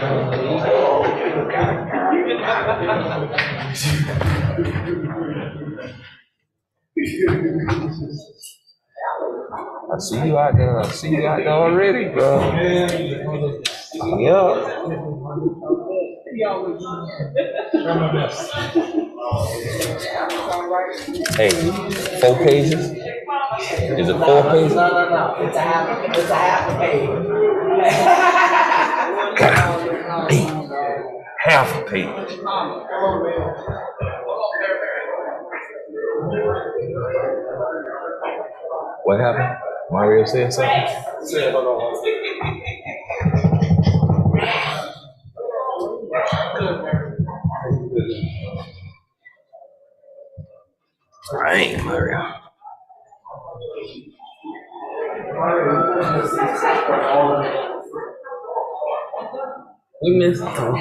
I see you out there. I see you out there already, bro. Yeah. Hey, 4 pages? Is it 4 pages? No. It's a half a page. Half a page. What happened? Mario said something? Dang, Mario. We missed him.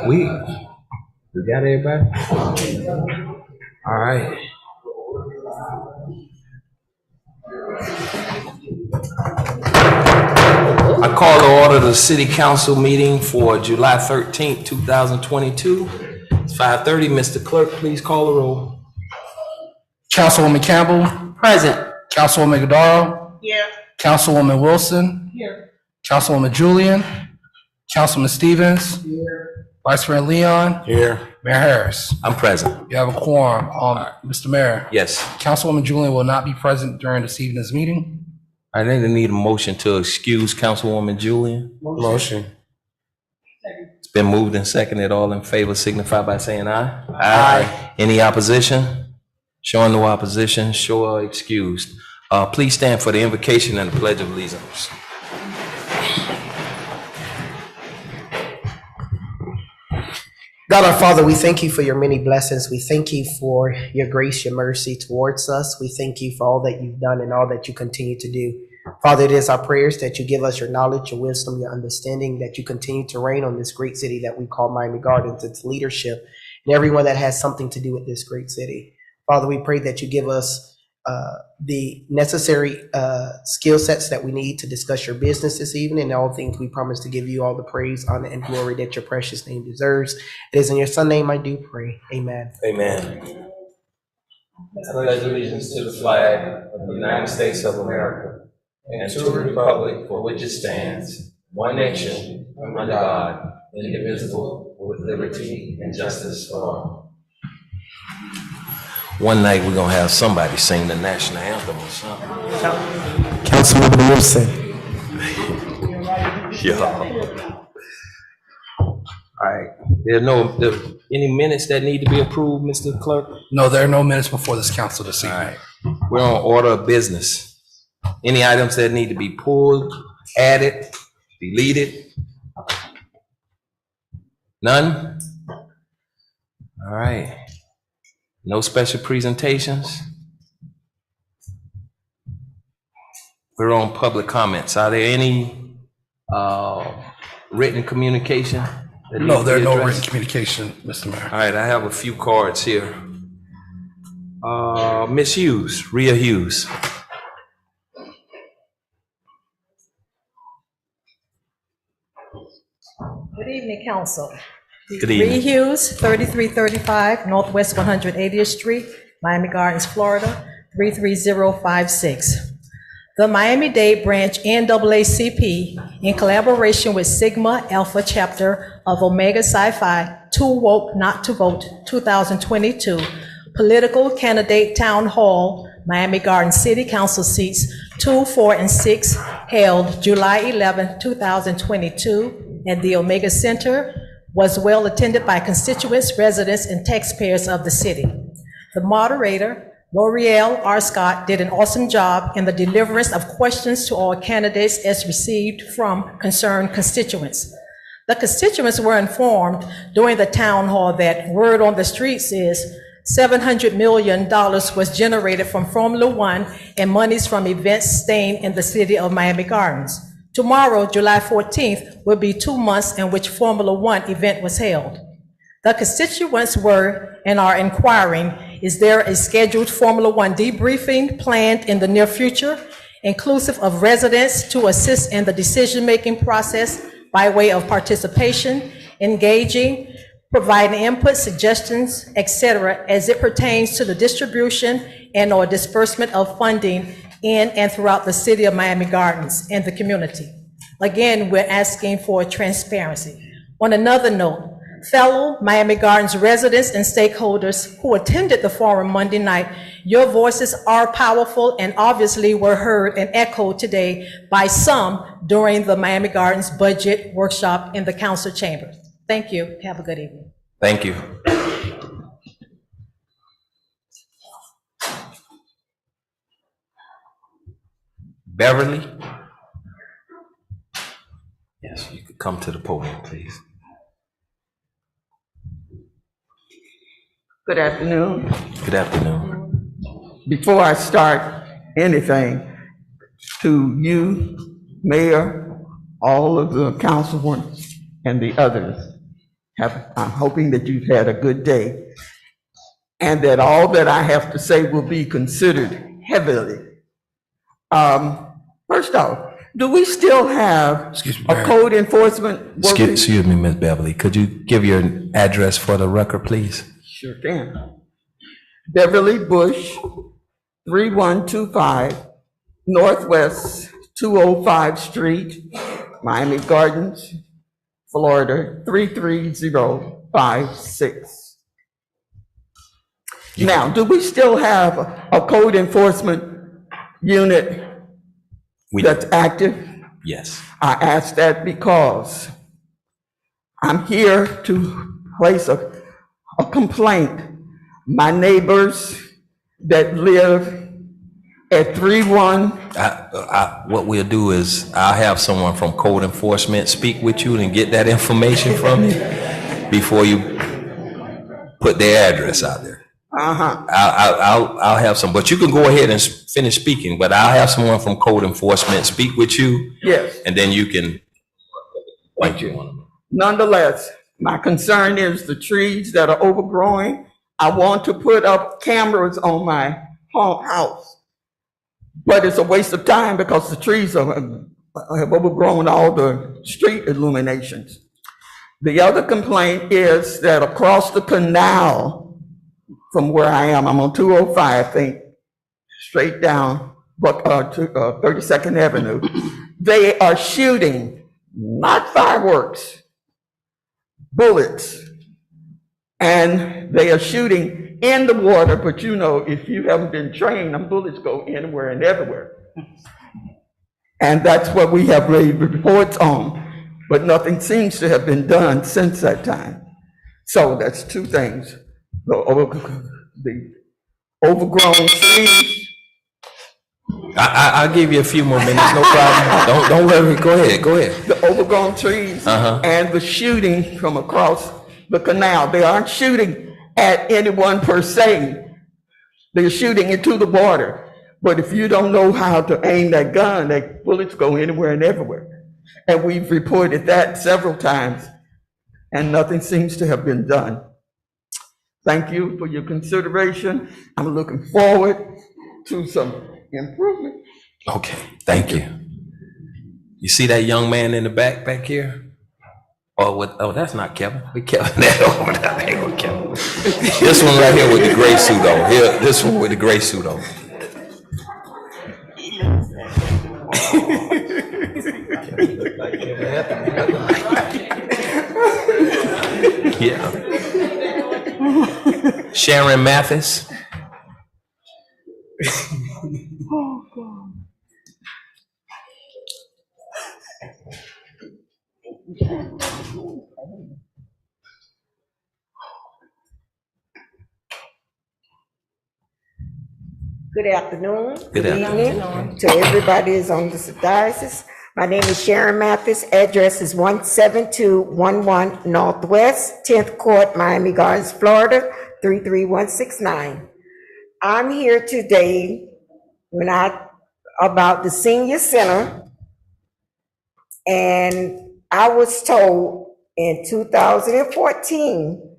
We got everybody? All right. I call to order the City Council meeting for July 13th, 2022. It's 5:30. Mr. Clerk, please call the roll. Councilwoman Campbell. Present. Councilwoman Godaro. Here. Councilwoman Wilson. Here. Councilwoman Julian. Councilman Stevens. Here. Vice President Leon. Here. Mayor Harris. I'm present. You have a quorum. Mr. Mayor. Yes. Councilwoman Julian will not be present during this evening's meeting. I think I need a motion to excuse Councilwoman Julian. Motion. It's been moved and seconded. All in favor signify by saying aye. Aye. Any opposition? Showing no opposition, show excused. Please stand for the invocation and the Pledge of Allegiance. God our Father, we thank you for your many blessings. We thank you for your grace, your mercy towards us. We thank you for all that you've done and all that you continue to do. Father, it is our prayers that you give us your knowledge, your wisdom, your understanding, that you continue to reign on this great city that we call Miami Gardens, its leadership, and everyone that has something to do with this great city. Father, we pray that you give us the necessary skill sets that we need to discuss your business this evening, and all things we promise to give you all the praise, honor, and glory that your precious name deserves. It is in your Son's name I do pray. Amen. Amen. I pledge allegiance to the flag of the United States of America and to the republic for which it stands, one nation, under God, indivisible, with liberty and justice for all. One night we're gonna have somebody sing the national anthem or something. Councilwoman Wilson. Yeah. All right. There's any minutes that need to be approved, Mr. Clerk? No, there are no minutes before this council this All evening. right. We're on order of business. Any items that need to be pulled, added, deleted? None? All right. No special presentations? We're on public comments. Are there any written communication? No, there are no written communication, Mr. Mayor. All right, I have a few cards here. Ms. Hughes, Rhea Hughes. Good evening, Council. Good evening. Rhea Hughes, 3335 Northwest 180th Street, Miami Gardens, Florida, 33056. The Miami-Dade Branch NAACP, in collaboration with Sigma Alpha Chapter of Omega Psi Phi, Too Woke Not to Vote 2022, Political Candidate Town Hall, Miami Gardens City Council seats 2, 4, and 6, held July 11, 2022, at the Omega Center, was well attended by constituents, residents, and taxpayers of the city. The moderator, L'Oreal R. Scott, did an awesome job in the deliverance of questions to all candidates as received from concerned constituents. The constituents were informed during the town hall that word on the streets is $700 million was generated from Formula One and monies from events staying in the city of Miami Gardens. Tomorrow, July 14th, will be 2 months in which Formula One event was held. The constituents were and are inquiring Is there a scheduled Formula One debriefing planned in the near future, inclusive of residents to assist in the decision-making process by way of participation, engaging, providing input, suggestions, etc., as it pertains to the distribution and/or disbursement of funding in and throughout the city of Miami Gardens and the community? Again, we're asking for transparency. On another note, fellow Miami Gardens residents and stakeholders who attended the forum Monday night, your voices are powerful and obviously were heard and echoed today by some during the Miami Gardens budget workshop in the council chambers. Thank you. Have a good evening. Thank you. Beverly? Yes, you could come to the podium, please. Good afternoon. Good afternoon. Before I start anything, to you, Mayor, all of the councilmen and the others, I'm hoping that you've had a good day and that all that I have to say will be considered heavily. First off, do we still have Excuse me, a Mayor. code enforcement working? Excuse me, Ms. Beverly. Could you give your address for the record, please? Sure can. Beverly Bush, 3125 Northwest 205 Street, Miami Gardens, Florida, 33056. Now, do we still have a code enforcement unit We that's active? Yes. I ask that because I'm here to place a complaint. My neighbors that live at 31, What we'll do is I'll have someone from code enforcement speak with you and get that information from you before you put their address out there. I'll have some, but you can go ahead and finish speaking, but I'll have someone from code enforcement speak with you. yes. And then you can. Thank you. Nonetheless, my concern is the trees that are overgrowing. I want to put up cameras on my house, but it's a waste of time because the trees have overgrown all the street illuminations. The other complaint is that across the canal from where I am, I'm on 205, I think, straight down to 32nd Avenue, they are shooting, not fireworks, bullets, and they are shooting in the water, but you know, if you haven't been trained, them bullets go anywhere and everywhere. And that's what we have raised reports on, but nothing seems to have been done since that time. So that's two things. The overgrown trees. I'll give you a few more minutes, no problem. Don't worry, go ahead. The overgrown trees and the shooting from across the canal. They aren't shooting at anyone per se. They're shooting into the water. But if you don't know how to aim that gun, that bullets go anywhere and everywhere. And we've reported that several times, and nothing seems to have been done. Thank you for your consideration. I'm looking forward to some improvement. Okay, thank you. You see that young man in the back here? Oh, that's not Kevin. We Kevin that over there. That ain't with Kevin. This one right here with the gray suit on. Here, this one with the gray suit on. Yeah. Sharon Mathis. Oh, God. Good afternoon. Good Evening to everybody who's on this diocese. My name is Sharon Mathis. Address is 17211 Northwest 10th Court, Miami Gardens, Florida, 33169. I'm here today about the senior center, and I was told in 2014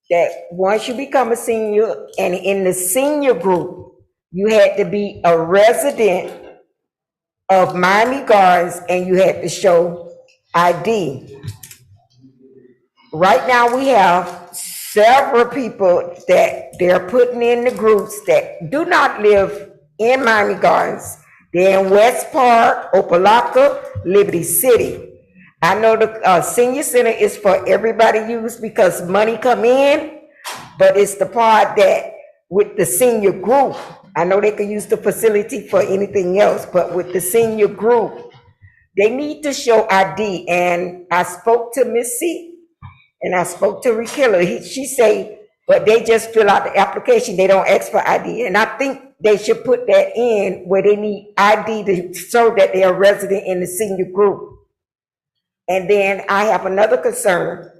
that once you become a senior, and in the senior group, you had to be a resident of Miami Gardens and you had to show ID. Right now, we have several people that they're putting in the groups that do not live in Miami Gardens. They're in West Park, Opelika, Liberty City. I know the senior center is for everybody use because money come in, but it's the part that with the senior group, I know they could use the facility for anything else, but with the senior group, they need to show ID. And I spoke to Miss C and I spoke to Rikilla. She say, but they just fill out the application. They don't ask for ID. And I think they should put that in where they need ID to show that they are resident in the senior group. And then I have another concern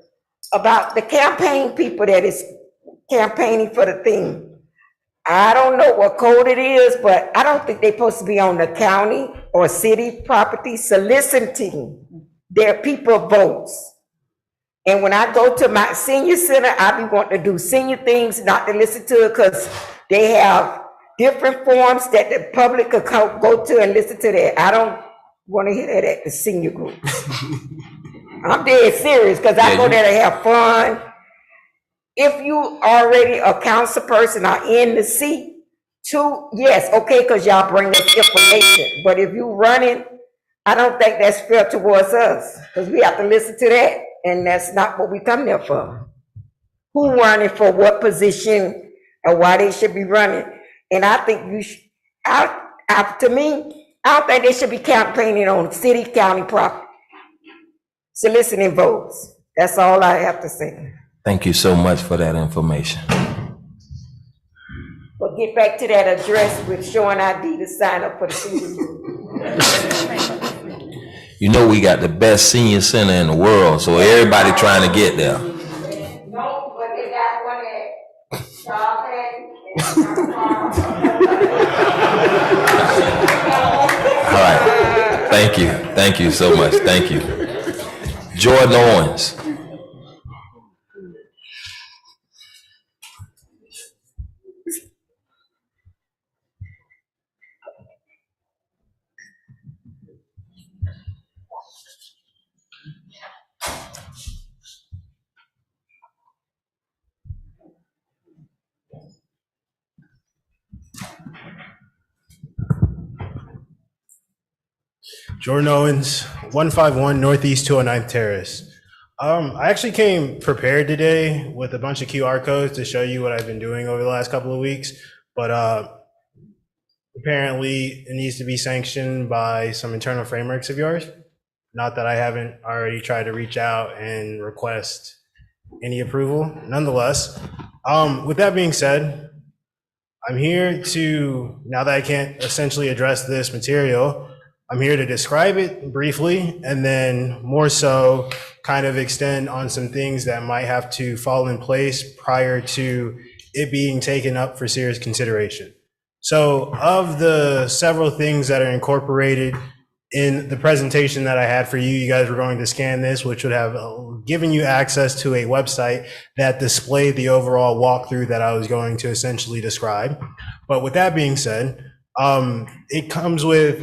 about the campaign people that is campaigning for the thing. I don't know what code it is, but I don't think they're supposed to be on the county or city property soliciting their people votes. And when I go to my senior center, I be wanting to do senior things, not to listen to it, because they have different forms that the public could go to and listen to that. I don't want to hear that at the senior group. I'm dead serious, because I go there to have fun. If you already a council person or in the seat, yes, okay, because y'all bring us information. But if you running, I don't think that's fair towards us, because we have to listen to that, and that's not what we come there for. Who running for what position and why they should be running? And I think you should, to me, I don't think they should be campaigning on city, county property, soliciting votes. That's all I have to say. Thank you so much for that information. But get back to that address with showing ID to sign up for the senior group. You know we got the best senior center in the world, so everybody trying to get there. No, but they got one at Charles. All right. Thank you. Thank you so much. Thank you. Jordan Owens. Jordan Owens, 151 Northeast 209th Terrace. I actually came prepared today with a bunch of QR codes to show you what I've been doing over the last couple of weeks, but apparently it needs to be sanctioned by some internal frameworks of yours. Not that I haven't already tried to reach out and request any approval. Nonetheless, with that being said, I'm here to, now that I can't essentially address this material, I'm here to describe it briefly and then more so kind of extend on some things that might have to fall in place prior to it being taken up for serious consideration. So of the several things that are incorporated in the presentation that I had for you, you guys were going to scan this, which would have given you access to a website that displayed the overall walkthrough that I was going to essentially describe. But with that being said, it comes with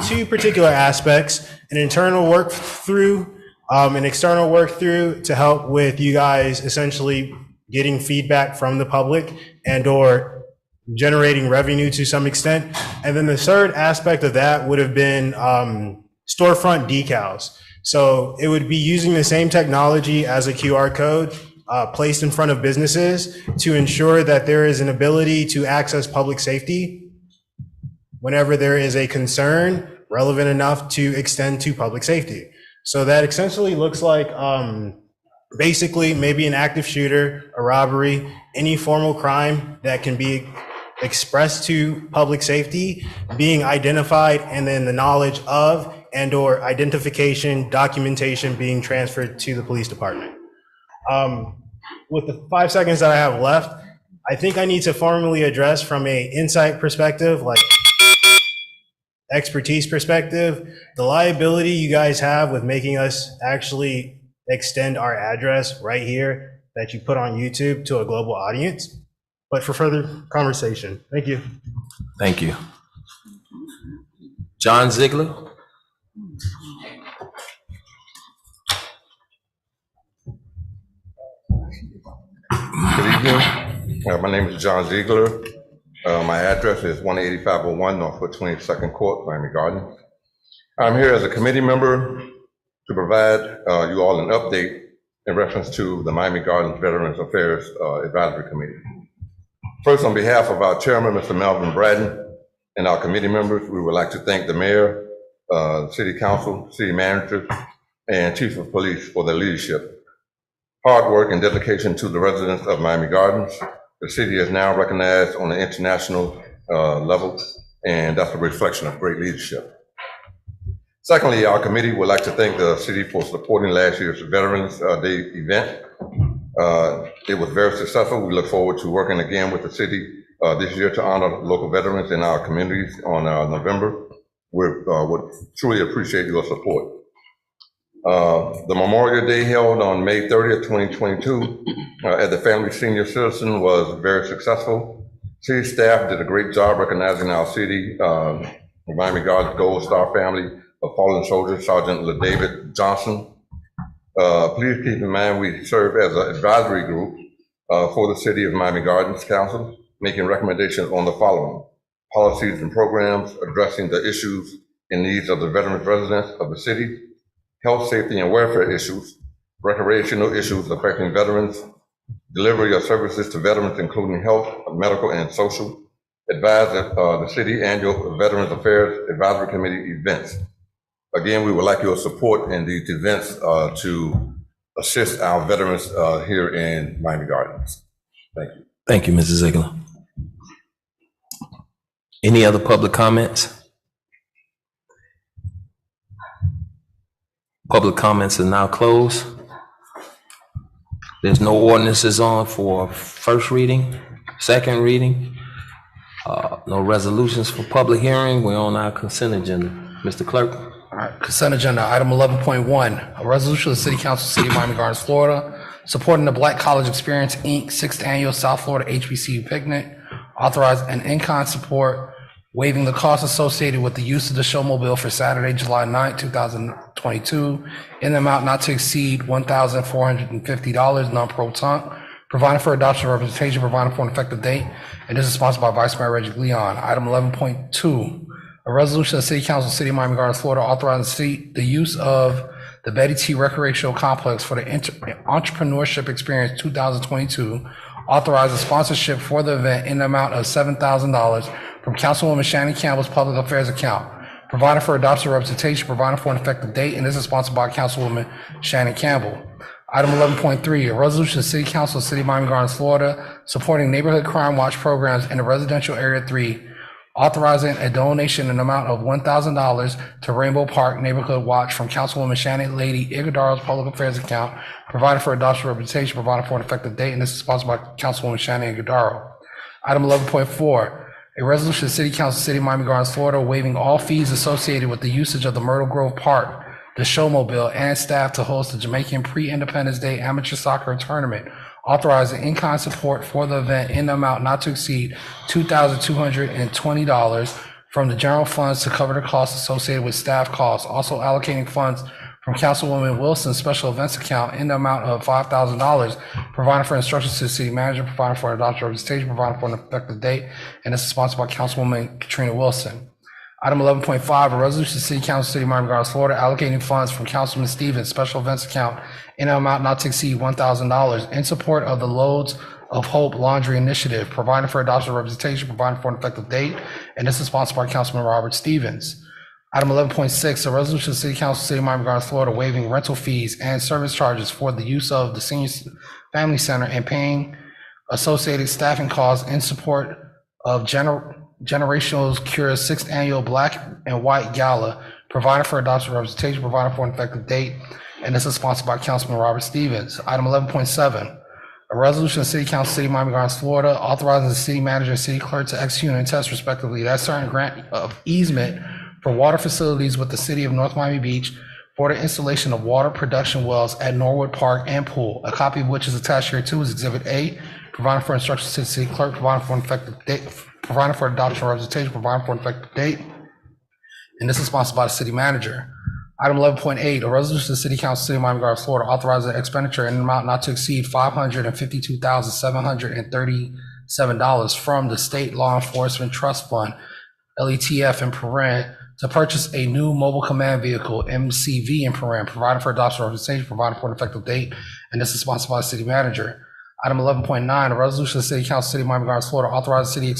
two particular aspects: an internal work through, an external work through to help with you guys essentially getting feedback from the public and or generating revenue to some extent. And then the third aspect of that would have been storefront decals. So it would be using the same technology as a QR code placed in front of businesses to ensure that there is an ability to access public safety whenever there is a concern relevant enough to extend to public safety. So that essentially looks like basically maybe an active shooter, a robbery, any formal crime that can be expressed to public safety being identified, and then the knowledge of and or identification, documentation being transferred to the police department. With the 5 seconds that I have left, I think I need to formally address from a insight perspective, like expertise perspective, the liability you guys have with making us actually extend our address right here that you put on YouTube to a global audience. But for further conversation, thank you. Thank you. John Ziegler? Good evening. My name is John Ziegler. My address is 18501 Northwood 22nd Court, Miami Gardens. I'm here as a committee member to provide you all an update in reference to the Miami Gardens Veterans Affairs Advisory Committee. First, on behalf of our chairman, Mr. Melvin Bratton, and our committee members, we would like to thank the mayor, city council, city manager, and chief of police for their leadership, hard work, and dedication to the residents of Miami Gardens. The city is now recognized on an international level, and that's a reflection of great leadership. Secondly, our committee would like to thank the city for supporting last year's Veterans Day event. It was very successful. We look forward to working again with the city this year to honor local veterans in our communities on November. We would truly appreciate your support. The Memorial Day held on May 30th, 2022 at the Family Senior Citizen was very successful. City staff did a great job recognizing our city, Miami Gardens Gold Star family of fallen soldiers, Sergeant LaDavid Johnson. Please keep in mind we serve as an advisory group for the City of Miami Gardens Council, making recommendations on the following: policies and programs addressing the issues and needs of the veterans residents of the city, health, safety, and welfare issues, recreational issues affecting veterans, delivery of services to veterans including health, medical, and social, advise the city annual Veterans Affairs Advisory Committee events. Again, we would like your support in these events to assist our veterans here in Miami Gardens. Thank you. Thank you, Mrs. Ziegler. Any other public comments? Public comments are now closed. There's no ordinances on for first reading, second reading, no resolutions for public hearing. We're on our consent agenda. Mr. Clerk. All right, consent agenda, item 11.1, a resolution of the City Council, City of Miami Gardens, Florida, supporting the Black College Experience, Inc., 6th Annual South Florida HBCU Picnic, authorize an in-kind support, waiving the costs associated with the use of the showmobile for Saturday, July 9, 2022, in the amount not to exceed $1,450, non-pro-tunc, providing for adoption of representation, providing for an effective date, and this is sponsored by Vice Mayor Reggie Leon. Item 11.2, a resolution of the City Council, City of Miami Gardens, Florida, authorizing the use of the Betty T Recreational Complex for the Entrepreneurship Experience 2022, authorizing sponsorship for the event in the amount of $7,000 from Councilwoman Shannon Campbell's Public Affairs account, providing for adoption of representation, providing for an effective date, and this is sponsored by Councilwoman Shannon Campbell. Item 11.3, a resolution of the City Council, City of Miami Gardens, Florida, supporting neighborhood crime watch programs in the residential area 3, authorizing a donation in the amount of $1,000 to Rainbow Park Neighborhood Watch from Councilwoman Shannon Lady Iguodara's Public Affairs account, providing for adoption of representation, providing for an effective date, and this is sponsored by Councilwoman Shannon Iguodara. Item 11.4, a resolution of the City Council, City of Miami Gardens, Florida, waiving all fees associated with the usage of the Myrtle Grove Park, the showmobile, and staff to host the Jamaican Pre-Independence Day Amateur Soccer Tournament, authorizing in-kind support for the event in the amount not to exceed $2,220 from the general funds to cover the costs associated with staff costs, also allocating funds from Councilwoman Wilson's special events account in the amount of $5,000, providing for instructions to the city manager, providing for adoption representation, providing for an effective date, and this is sponsored by Councilwoman Katrina Wilson. Item 11.5, a resolution of the City Council, City of Miami Gardens, Florida, allocating funds from Councilman Stevens' special events account in an amount not to exceed $1,000 in support of the Loads of Hope Laundry Initiative, providing for adoption representation, providing for an effective date, and this is sponsored by Councilman Robert Stevens. Item 11.6, a resolution of the City Council, City of Miami Gardens, Florida, waiving rental fees and service charges for the use of the Senior Family Center and paying associated staffing costs in support of Generational Cure's 6th Annual Black and White Gala, providing for adoption representation, providing for an effective date, and this is sponsored by Councilman Robert Stevens. Item 11.7, a resolution of the City Council, City of Miami Gardens, Florida, authorizing the city manager and city clerk to execute and attest respectively that certain grant of easement for water facilities with the City of North Miami Beach for the installation of water production wells at Norwood Park and Pool, a copy of which is attached here too is Exhibit A, providing for instructions to the city clerk, providing for an effective date, providing for adoption of representation, providing for an effective date, and this is sponsored by the city manager. Item 11.8, a resolution of the City Council, City of Miami Gardens, Florida, authorizing expenditure in an amount not to exceed $552,737 from the State Law Enforcement Trust Fund, LETF in paren, to purchase a new mobile command vehicle, MCV in paren, providing for adoption of representation, providing for an effective date, and this is sponsored by the city manager. Item 11.9, a resolution of the City Council, City of Miami Gardens, Florida, authorizing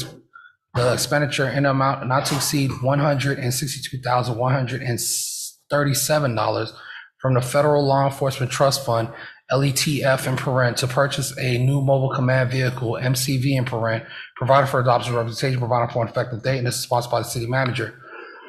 the expenditure in an amount not to exceed $162,137 from the Federal Law Enforcement Trust Fund, LETF in paren, to purchase a new mobile command vehicle, MCV in paren, provided for adoption of representation, provided for an effective date, and this is sponsored by the city manager.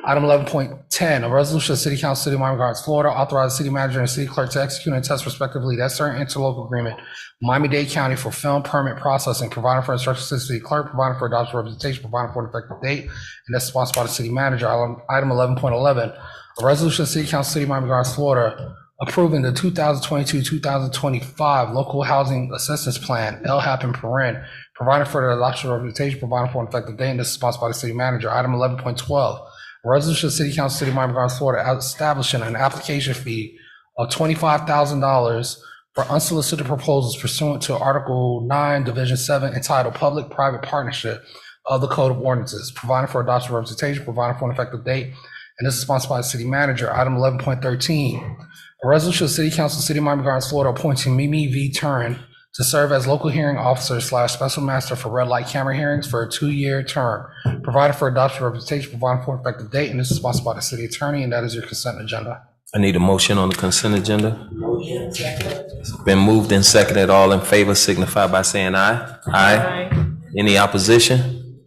Item 11.10, a resolution of the City Council, City of Miami Gardens, Florida, authorizing the city manager and city clerk to execute and attest respectively that certain interlocal agreement, Miami-Dade County for film permit processing, providing for instructions to the city clerk, providing for adoption of representation, providing for an effective date, and that's sponsored by the city manager. Item 11.11, a resolution of the City Council, City of Miami Gardens, Florida, approving the 2022-2025 Local Housing Assistance Plan, LHAP in paren, providing for the adoption of representation, providing for an effective date, and this is sponsored by the city manager. Item 11.12, a resolution of the City Council, City of Miami Gardens, Florida, establishing an application fee of $25,000 for unsolicited proposals pursuant to Article 9, Division 7, entitled Public-Private Partnership of the Code of Ordinances, providing for adoption of representation, providing for an effective date, and this is sponsored by the city manager. Item 11.13, a resolution of the City Council, City of Miami Gardens, Florida, appointing Mimi V. Turin to serve as local hearing officer / special master for red light camera hearings for a 2-year term, provided for adoption of representation, providing for an effective date, and this is sponsored by the city attorney, and that is your consent agenda. I need a motion on the consent agenda. It's been moved and seconded. All in favor signify by saying aye. Aye. Any opposition?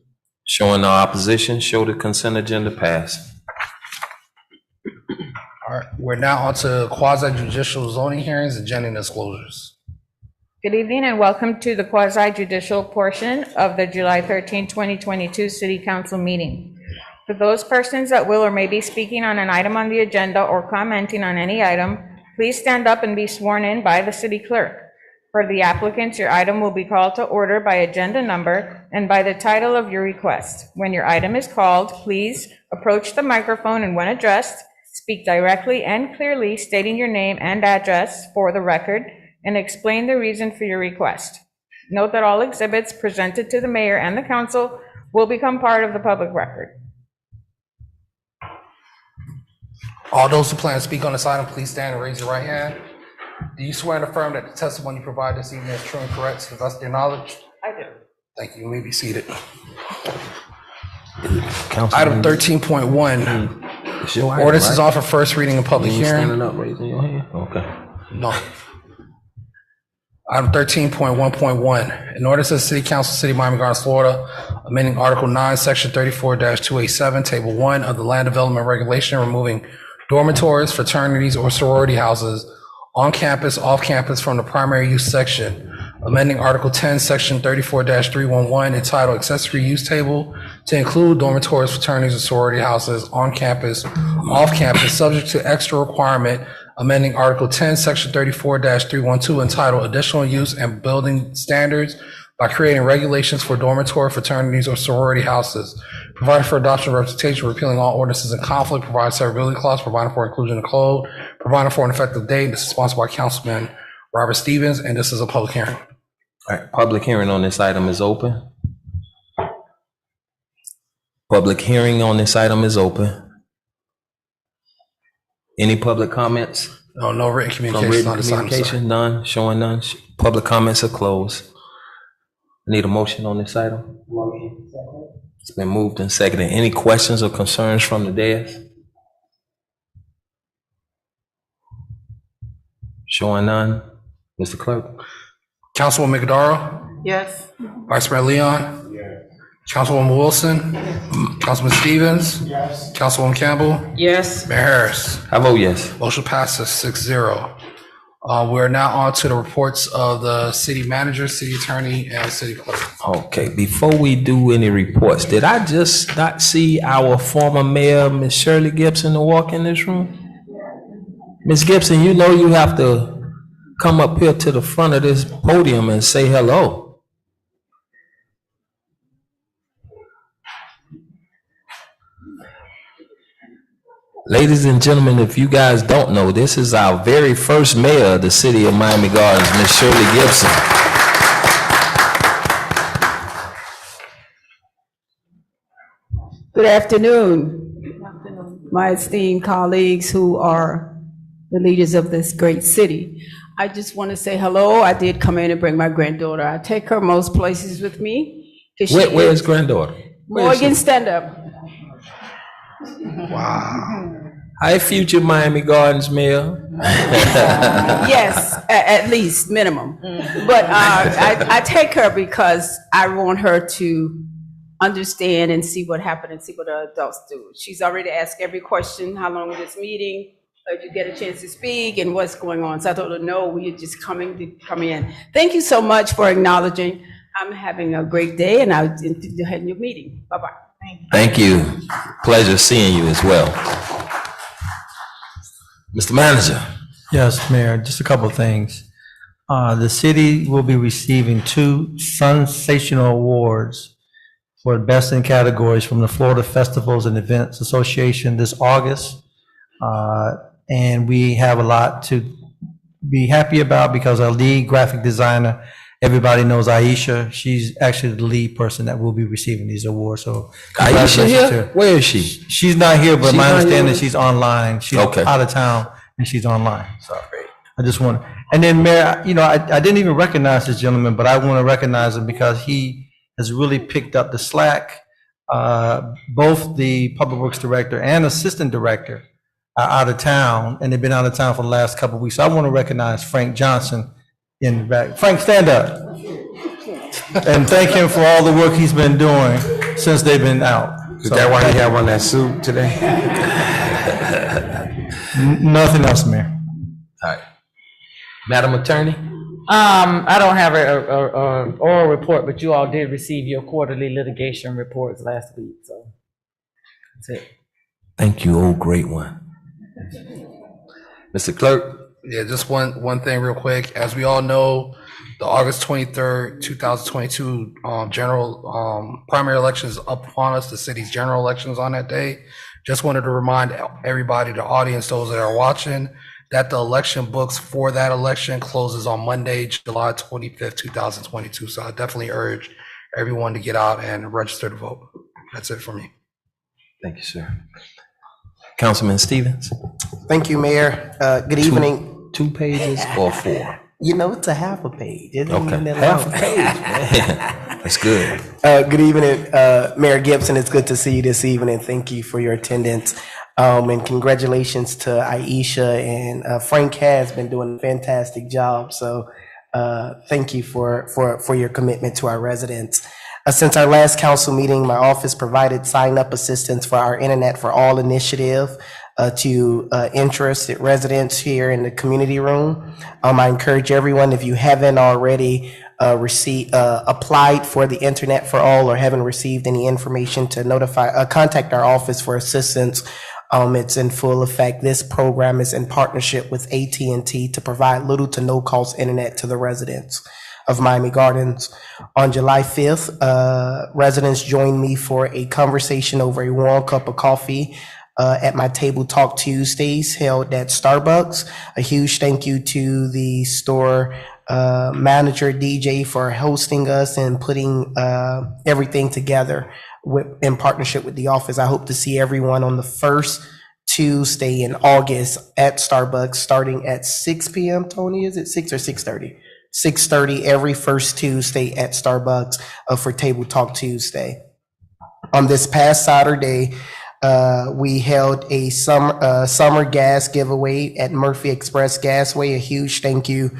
Showing no opposition, show the consent agenda pass. All right, we're now on to quasi judicial zoning hearings and agenda disclosures. Good evening and welcome to the quasi-judicial portion of the July 13, 2022 City Council meeting. For those persons that will or may be speaking on an item on the agenda or commenting on any item, please stand up and be sworn in by the city clerk. For the applicants, your item will be called to order by agenda number and by the title of your request. When your item is called, please approach the microphone and when addressed, speak directly and clearly, stating your name and address for the record, and explain the reason for your request. Note that all exhibits presented to the mayor and the council will become part of the public record. All those who plan to speak on this item, please stand and raise your right hand. Do you swear and affirm that the testimony you provide this evening is true and correct to the best of your knowledge? I do. Thank you. You may be seated. Item 13.1, ordinance is on for first reading and public hearing. Standing up, raising your hand? Okay. No. Item 13.1.1, an ordinance of the City Council, City of Miami Gardens, Florida, amending Article 9, Section 34-287, Table 1 of the Land Development Regulation, removing dormitories, fraternities, or sorority houses on campus, off campus from the primary use section, amending Article 10, Section 34-311, entitled Accessory Use Table, to include dormitories, fraternities, and sorority houses on campus, off campus, subject to extra requirement, amending Article 10, Section 34-312, entitled Additional Use and Building Standards, by creating regulations for dormitory, fraternities, or sorority houses, providing for adoption of representation, repealing all ordinances in conflict, providing severability clause, providing for inclusion in the code, providing for an effective date. This is sponsored by Councilman Robert Stevens, and this is a public hearing. All right, public hearing on this item is open. Public hearing on this item is open. Any public comments? No written No communication written on this item, sir. communication, none, showing none. Public comments are closed. Need a motion on this item? It's been moved and seconded. Any questions or concerns from the dais? Showing none. Mr. Clerk? Councilwoman Migadaro? Yes. Vice Mayor Leon? Councilwoman Wilson? Councilman Stevens? Yes. Councilwoman Campbell? Yes. Mayor Harris? I vote yes. Motion passes 6-0. We're now on to the reports of the city manager, city attorney, and city clerk. Okay, before we do any reports, did I just not see our former mayor, Ms. Shirley Gibson, to walk in this room? Ms. Gibson, you know you have to come up here to the front of this podium and say hello. Ladies and gentlemen, if you guys don't know, this is our very first mayor of the city of Miami Gardens, Ms. Shirley Gibson. Good afternoon, my esteemed colleagues who are the leaders of this great city. I just want to say hello. I did come in and bring my granddaughter. I take her most places with me. Where's granddaughter? Morgan, stand up. Wow. Hi, future Miami Gardens mayor. Yes, at least, minimum. But I take her because I want her to understand and see what happened and see what the adults do. She's already asked every question, how long is this meeting? Did you get a chance to speak and what's going on? So I told her, no, we are just coming in. Thank you so much for acknowledging. I'm having a great day and I'll head in your meeting. Bye-bye. Thank you. Pleasure seeing you as well. Mr. Manager. Yes, Mayor, just a couple of things. The city will be receiving 2 sensational awards for best in categories from the Florida Festivals and Events Association this August. And we have a lot to be happy about because our lead graphic designer, everybody knows Aisha. She's actually the lead person that will be receiving these awards. So Aisha here? Where is she? She's not here, but She's my not understanding here? is she's online. She's Okay. out of town and she's online. Sorry. I just want, and then Mayor, you know, I didn't even recognize this gentleman, but I want to recognize him because he has really picked up the slack. Both the Public Works Director and Assistant Director are out of town, and they've been out of town for the last couple of weeks. So I want to recognize Frank Johnson in the back. Frank, stand up. And thank him for all the work he's been doing since they've been out. Is that why you have on that suit today? Nothing else, Mayor. All right. Madam Attorney? I don't have a oral report, but you all did receive your quarterly litigation reports last week, so that's it. Thank you, oh great one. Mr. Clerk? Yeah, just one thing real quick. As we all know, the August 23rd, 2022 general primary election is up upon us, the city's general elections on that day. Just wanted to remind everybody, the audience, those that are watching, that the election books for that election closes on Monday, July 25th, 2022. So I definitely urge everyone to get out and register to vote. That's it for me. Thank you, sir. Councilman Stevens? Thank you, Mayor. Good evening. 2 pages or 4? You know, it's a half a page. It ain't Okay, even that half a long. page, man. That's good. Good evening, Mayor Gibson. It's good to see you this evening. Thank you for your attendance. And congratulations to Aisha, and Frank has been doing a fantastic job. So thank you for your commitment to our residents. Since our last council meeting, my office provided sign-up assistance for our Internet for All initiative to interested residents here in the community room. I encourage everyone, if you haven't already applied for the Internet for All or haven't received any information, to contact our office for assistance. It's in full effect. This program is in partnership with AT&T to provide little to no cost internet to the residents of Miami Gardens. On July 5th, residents joined me for a conversation over a warm cup of coffee at my Table Talk Tuesdays held at Starbucks. A huge thank you to the store manager, DJ, for hosting us and putting everything together in partnership with the office. I hope to see everyone on the first Tuesday in August at Starbucks starting at 6 p.m. Tony, is it 6 or 6:30? 6:30 every first Tuesday at Starbucks for Table Talk Tuesday. On this past Saturday, we held a summer gas giveaway at Murphy Express Gasway. A huge thank you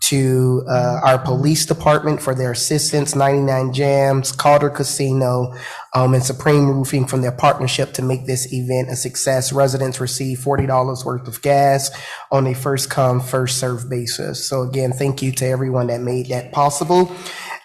to our police department for their assistance, 99 Jams, Calder Casino, and Supreme Roofing from their partnership to make this event a success. Residents received $40 worth of gas on a first come, first served basis. So again, thank you to everyone that made that possible.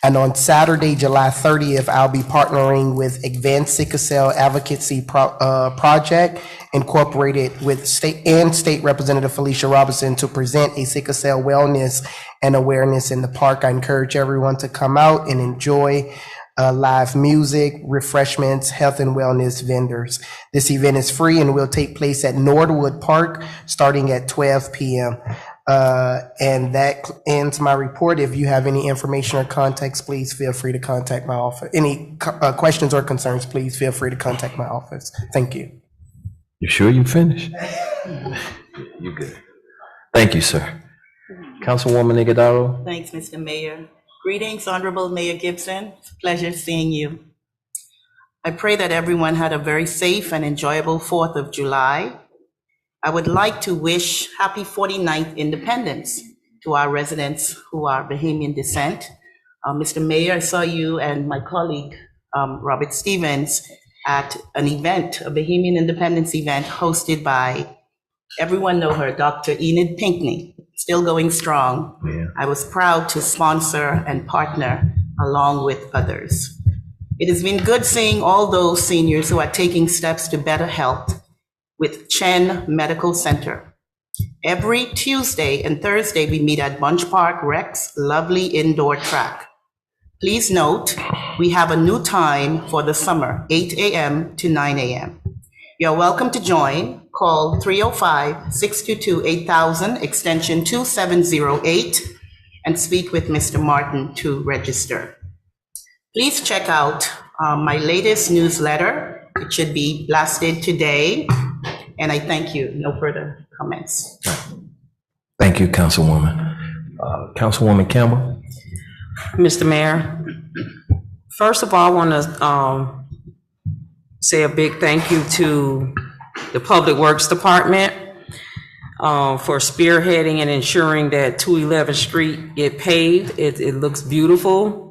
And on Saturday, July 30th, I'll be partnering with Advanced Sickle Cell Advocacy Project Incorporated with State Representative Felicia Robinson to present a sickle cell wellness and awareness in the park. I encourage everyone to come out and enjoy live music, refreshments, health and wellness vendors. This event is free and will take place at Nordwood Park starting at 12 p.m. And that ends my report. If you have any information or context, please feel free to contact my office. Any questions or concerns, please feel free to contact my office. Thank you. You sure you finished? You good. Thank you, sir. Councilwoman Iguodaro? Thanks, Mr. Mayor. Greetings, Honorable Mayor Gibson. It's a pleasure seeing you. I pray that everyone had a very safe and enjoyable 4th of July. I would like to wish happy 49th Independence to our residents who are Bahamian descent. Mr. Mayor, I saw you and my colleague, Robert Stevens, at an event, a Bahamian Independence event hosted by, everyone know her, Dr. Enid Pinkney. Still going strong. Yeah. I was proud to sponsor and partner along with others. It has been good seeing all those seniors who are taking steps to better health with Chen Medical Center. Every Tuesday and Thursday, we meet at Bunch Park Rec's lovely indoor track. Please note, we have a new time for the summer, 8 a.m. to 9 a.m. You're welcome to join. Call 305-622-8000, extension 2708, and speak with Mr. Martin to register. Please check out my latest newsletter. It should be blasted today, and I thank you. No further comments. Thank you, Councilwoman. Councilwoman Campbell? Mr. Mayor, first of all, I want to say a big thank you to the Public Works Department for spearheading and ensuring that 211th Street get paved. It looks beautiful.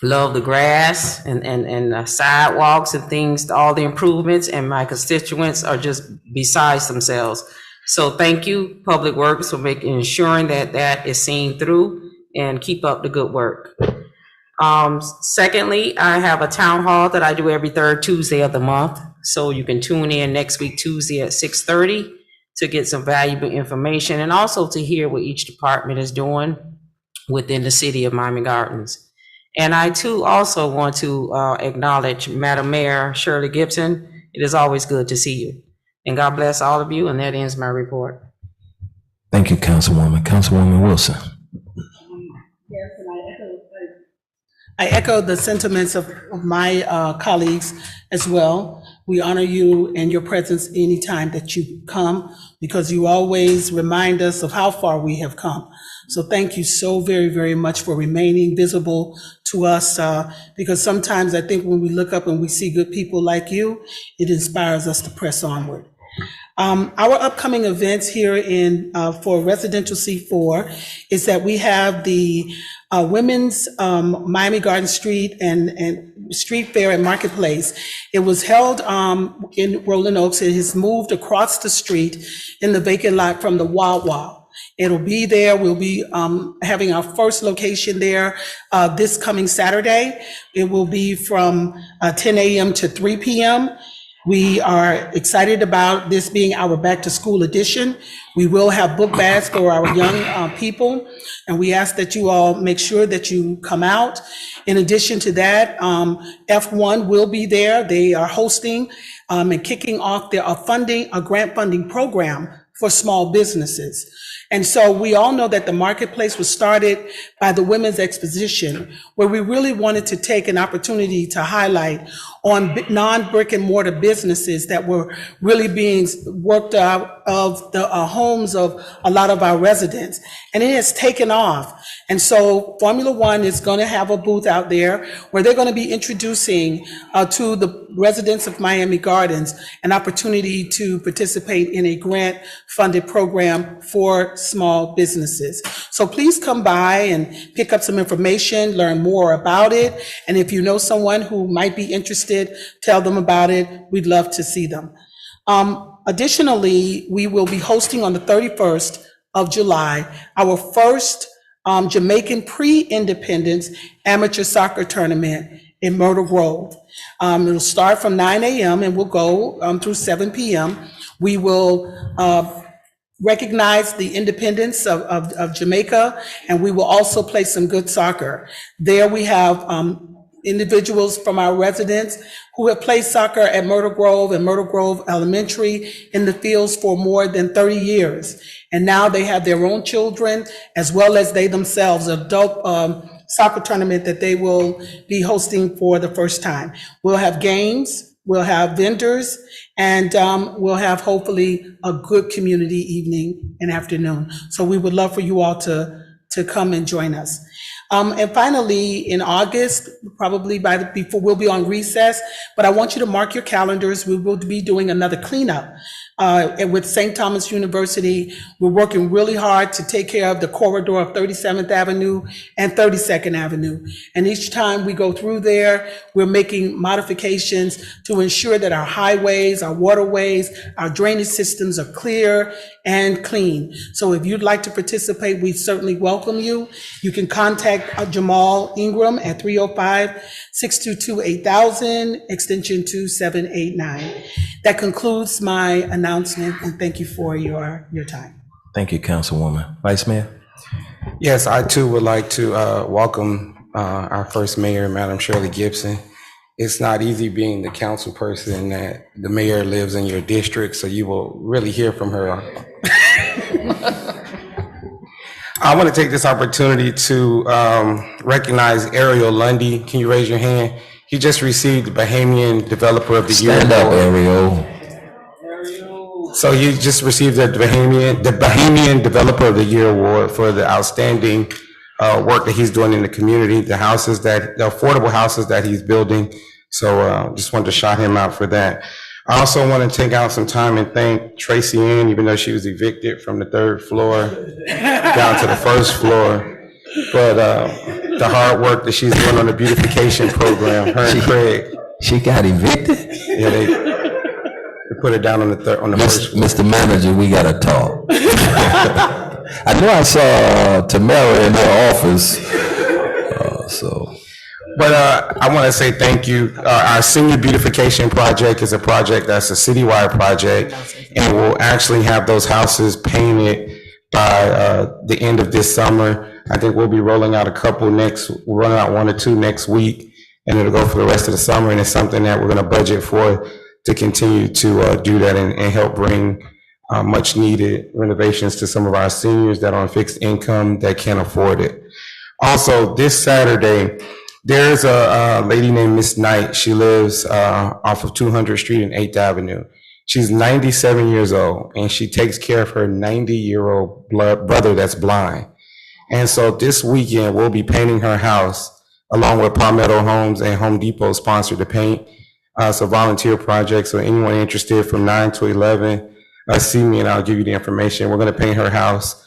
Love the grass and sidewalks and things, all the improvements, and my constituents are just besides themselves. So thank you, Public Works, for ensuring that that is seen through, and keep up the good work. Secondly, I have a town hall that I do every third Tuesday of the month. So you can tune in next week, Tuesday at 6:30 to get some valuable information and also to hear what each department is doing within the city of Miami Gardens. And I too also want to acknowledge Madam Mayor Shirley Gibson. It is always good to see you. And God bless all of you, and that ends my report. Thank you, Councilwoman. Councilwoman Wilson? Yes, and I echo the sentiments of my colleagues as well. We honor you and your presence anytime that you come, because you always remind us of how far we have come. So thank you so very, very much for remaining visible to us, because sometimes I think when we look up and we see good people like you, it inspires us to press onward. Our upcoming events here for Residential C4 is that we have the Women's Miami Garden Street and Street Fair and Marketplace. It was held in Rolling Oaks. It has moved across the street in the vacant lot from the Wawa. It'll be there. We'll be having our first location there this coming Saturday. It will be from 10 a.m. to 3 p.m. We are excited about this being our back to school edition. We will have book bags for our young people, and we ask that you all make sure that you come out. In addition to that, F1 will be there. They are hosting and kicking off a grant funding program for small businesses. And so we all know that the marketplace was started by the Women's Exposition, where we really wanted to take an opportunity to highlight on non-brick and mortar businesses that were really being worked out of the homes of a lot of our residents. And it has taken off. And so Formula One is going to have a booth out there where they're going to be introducing to the residents of Miami Gardens an opportunity to participate in a grant-funded program for small businesses. So please come by and pick up some information, learn more about it. And if you know someone who might be interested, tell them about it. We'd love to see them. Additionally, we will be hosting on the 31st of July our first Jamaican Pre-Independence Amateur Soccer Tournament in Myrtle Grove. It'll start from 9 a.m. and will go through 7 p.m. We will recognize the independence of Jamaica, and we will also play some good soccer. There we have individuals from our residents who have played soccer at Myrtle Grove and Myrtle Grove Elementary in the fields for more than 30 years. And now they have their own children, as well as they themselves, adult soccer tournament that they will be hosting for the first time. We'll have games, we'll have vendors, and we'll have hopefully a good community evening and afternoon. So we would love for you all to come and join us. And finally, in August, probably before we'll be on recess, but I want you to mark your calendars. We will be doing another cleanup. And with St. Thomas University, we're working really hard to take care of the corridor of 37th Avenue and 32nd Avenue. And each time we go through there, we're making modifications to ensure that our highways, our waterways, our drainage systems are clear and clean. So if you'd like to participate, we certainly welcome you. You can contact Jamal Ingram at 305-622-8000, extension 2789. That concludes my announcement, and thank you for your time. Thank you, Councilwoman. Vice Mayor? Yes, I too would like to welcome our first mayor, Madam Shirley Gibson. It's not easy being the council person that the mayor lives in your district, so you will really hear from her. I want to take this opportunity to recognize Ariel Lundy. Can you raise your hand? He just received the Bahamian Developer of the Year. Stand up, Ariel. So you just received the Bahamian Developer of the Year award for the outstanding work that he's doing in the community, the affordable houses that he's building. So just wanted to shout him out for that. I also want to take out some time and thank Tracy Ann, even though she was evicted from the 3rd floor down to the 1st floor. But the hard work that she's doing on the beautification program, her and Craig. She got evicted? Yeah, they put her down on the 1st floor. Mr. Manager, we gotta talk. I know I saw Tamara in her office, But I want to say thank you. Our senior beautification project is a project that's a citywide project, and we'll actually have those houses painted by the end of this summer. I think we'll be rolling out we're rolling out 1 or 2 next week, and it'll go for the rest of the summer, and it's something that we're going to budget for to continue to do that and help bring much needed renovations to some of our seniors that are on fixed income that can't afford it. Also, this Saturday, there's a lady named Miss Knight. She lives off of 200th Street and 8th Avenue. She's 97 years old, and she takes care of her 90-year-old brother that's blind. And so this weekend, we'll be painting her house along with Palmetto Homes and Home Depot sponsored the paint. It's a volunteer project, so anyone interested from 9 to 11, see me and I'll give you the information. We're going to paint her house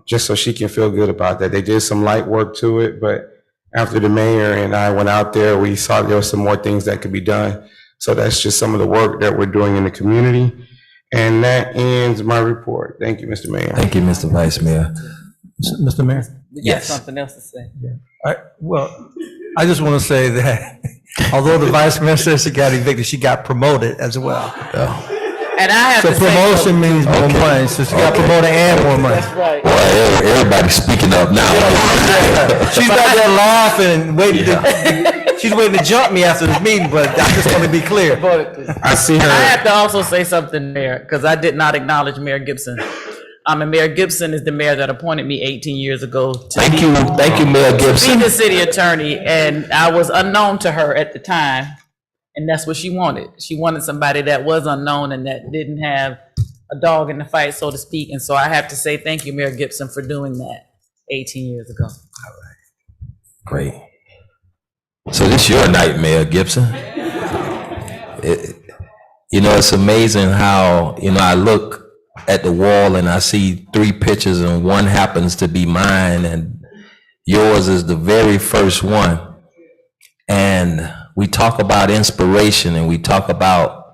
just so she can feel good about that. They did some light work to it, but after the mayor and I went out there, we saw there were some more things that could be done. So that's just some of the work that we're doing in the community. And that ends my report. Thank you, Mr. Mayor. Thank you, Mr. Vice Mayor. Mr. Mayor? You got something else to say? Well, I just want to say that although the vice mayor says she got evicted, she got promoted as well. And I have So to say. promotion means more money, so she got promoted and more money. That's right. Well, everybody's speaking up now. She's back there laughing and waiting she's waiting to jump me after this meeting, but I just want to be clear. I see her. I have to also say something there, because I did not acknowledge Mayor Gibson. And Mayor Gibson is the mayor that appointed me 18 years ago. Thank you, Mayor Gibson. To be the city attorney, and I was unknown to her at the time, and that's what she wanted. She wanted somebody that was unknown and that didn't have a dog in the fight, so to speak. And so I have to say thank you, Mayor Gibson, for doing that 18 years ago. Great. So this your night, Mayor Gibson. It's amazing how, I look at the wall and I see 3 pictures and one happens to be mine and yours is the very first one. And we talk about inspiration and we talk about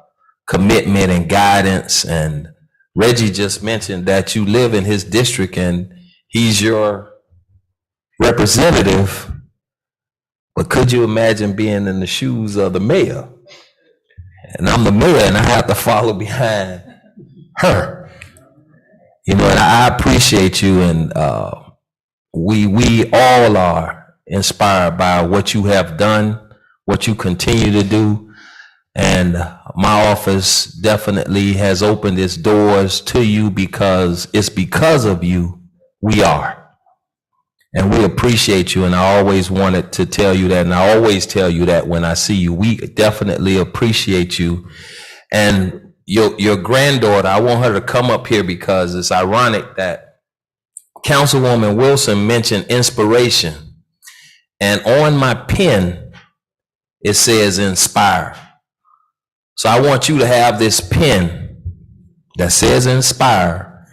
commitment and guidance. And Reggie just mentioned that you live in his district and he's your representative, but could you imagine being in the shoes of the mayor? And I'm the mayor and I have to follow behind her. You know, and I appreciate you, and we all are inspired by what you have done, what you continue to do. And my office definitely has opened its doors to you because it's because of you we are. And we appreciate you, and I always wanted to tell you that, and I always tell you that when I see you. We definitely appreciate you. And your granddaughter, I want her to come up here because it's ironic that Councilwoman Wilson mentioned inspiration. And on my pen, it says inspire. So I want you to have this pen that says inspire,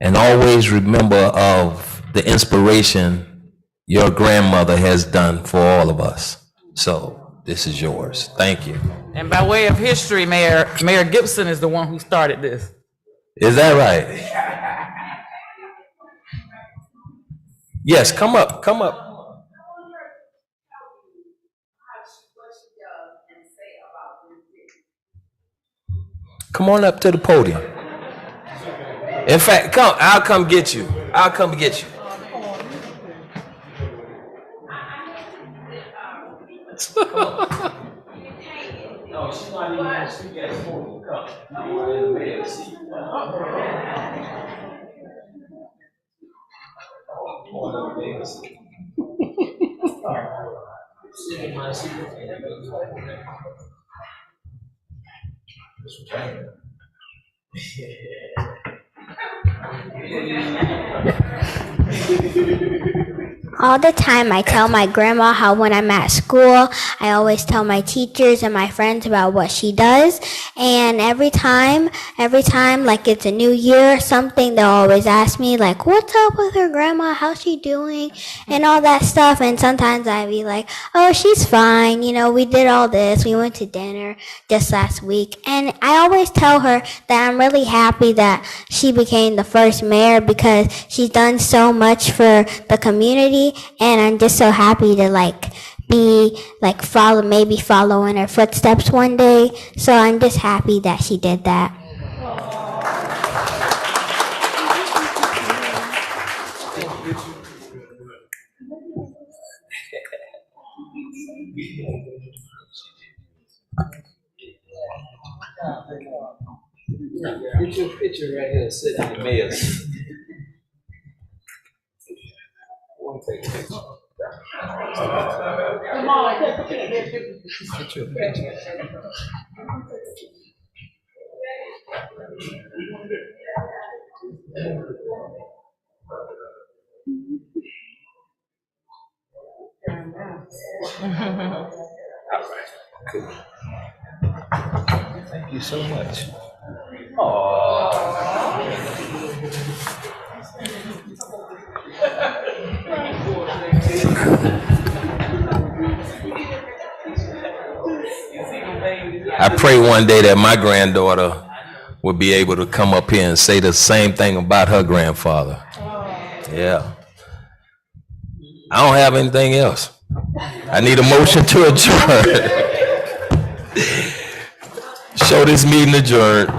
and always remember of the inspiration your grandmother has done for all of us. So this is yours. Thank you. And by way of history, Mayor Gibson is the one who started this. Is that right? Yes, come up, come up. Come on up to the podium. In fact, come, I'll come get you. I'll come get you. No, she's not even going to speak at the podium. Come. I'm in the mayor's seat. All the time I tell my grandma how when I'm at school, I always tell my teachers and my friends about what she does. And every time, like it's a new year or something, they'll always ask me like, what's up with her grandma? How's she doing? And all that stuff. And sometimes I'd be like, oh, she's fine. You know, we did all this. We went to dinner just last week. And I always tell her that I'm really happy that she became the first mayor because she's done so much for the community. And I'm just so happy to maybe follow in her footsteps one day. So I'm just happy that she did that. Get your picture right here, sitting in the mayor's seat. Take a picture. Come on, take a picture. Get your picture. All right, cool. Thank you so much. I pray one day that my granddaughter will be able to come up here and say the same thing about her grandfather. Yeah. I don't have anything else. I need a motion to adjourn. Show this meeting adjourned.